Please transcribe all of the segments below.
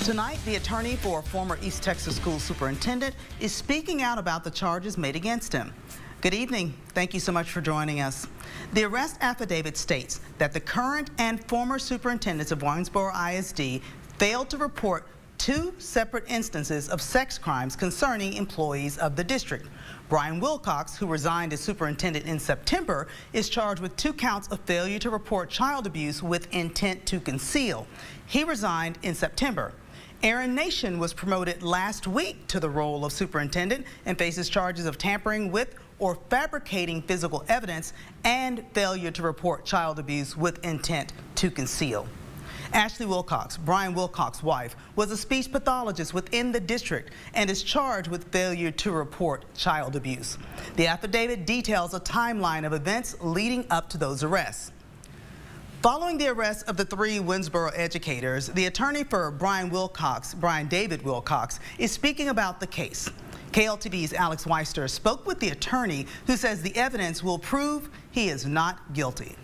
Tonight, the attorney for a former East Texas school superintendent is speaking out about the charges made against him. Good evening. Thank you so much for joining us. The arrest affidavit states that the current and former superintendents of Winnsboro ISD failed to report two separate instances of sex crimes concerning employees of the district. Brian Wilcox, who resigned as superintendent in September, is charged with 2 counts of failure to report child abuse with intent to conceal. He resigned in September. Aaron Nation was promoted last week to the role of superintendent and faces charges of tampering with or fabricating physical evidence and failure to report child abuse with intent to conceal. Ashley Wilcox, Brian Wilcox's wife, was a speech pathologist within the district and is charged with failure to report child abuse. The affidavit details a timeline of events leading up to those arrests. Following the arrest of the 3 Winnsboro educators, the attorney for Brian David Wilcox, is speaking about the case. KLTV's Alex Weister spoke with the attorney, who says the evidence will prove he is not guilty.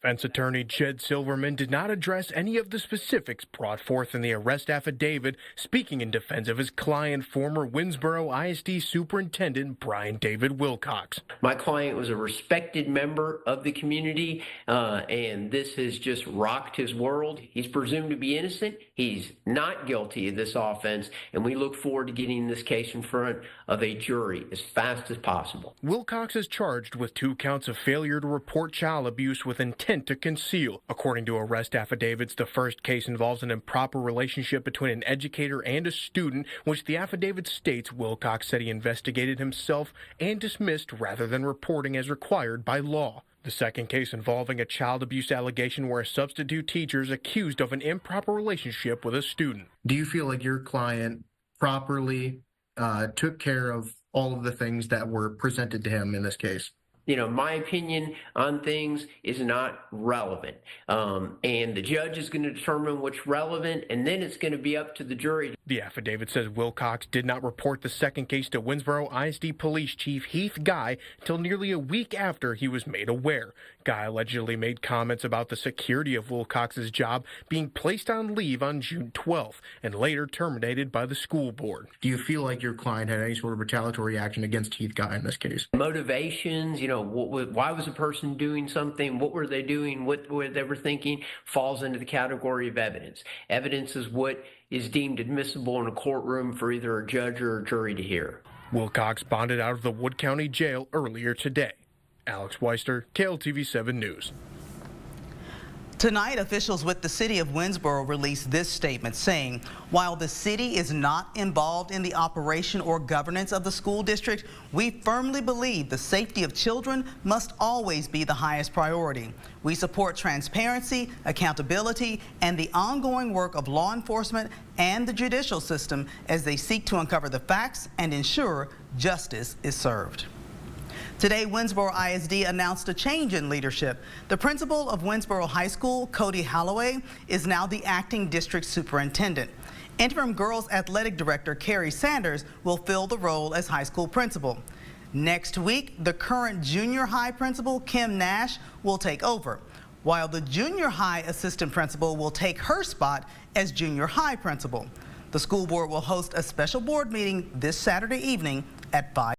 Defense attorney Jed Silverman did not address any of the specifics brought forth in the arrest affidavit, speaking in defense of his client, former Winnsboro ISD superintendent Brian David Wilcox. My client was a respected member of the community, and this has just rocked his world. He's presumed to be innocent. He's not guilty of this offense, and we look forward to getting this case in front of a jury as fast as possible. Wilcox is charged with 2 counts of failure to report child abuse with intent to conceal. According to arrest affidavits, the first case involves an improper relationship between an educator and a student, which the affidavit states Wilcox said he investigated himself and dismissed rather than reporting as required by law. The second case involving a child abuse allegation where a substitute teacher is accused of an improper relationship with a student. Do you feel like your client properly took care of all of the things that were presented to him in this case? You know, my opinion on things is not relevant. And the judge is going to determine what's relevant, and then it's going to be up to the jury. The affidavit says Wilcox did not report the second case to Winnsboro ISD Police Chief Heath Guy until nearly a week after he was made aware. Guy allegedly made comments about the security of Wilcox's job being placed on leave on June 12th and later terminated by the school board. Do you feel like your client had any sort of retaliatory action against Heath Guy in this case? Motivations, you know, why was a person doing something? What were they doing? What were they thinking? Falls into the category of evidence. Evidence is what is deemed admissible in a courtroom for either a judge or a jury to hear. Wilcox bonded out of the Wood County Jail earlier today. Alex Weister, KLTV 7 News. Tonight, officials with the city of Winnsboro released this statement saying, while the city is not involved in the operation or governance of the school district, we firmly believe the safety of children must always be the highest priority. We support transparency, accountability, and the ongoing work of law enforcement and the judicial system as they seek to uncover the facts and ensure justice is served. Today, Winnsboro ISD announced a change in leadership. The principal of Winnsboro High School, Cody Holloway, is now the acting district superintendent. Interim girls athletic director Carrie Sanders will fill the role as high school principal. Next week, the current junior high principal, Kim Nash, will take over, while the junior high assistant principal will take her spot as junior high principal. The school board will host a special board meeting this Saturday evening at 5.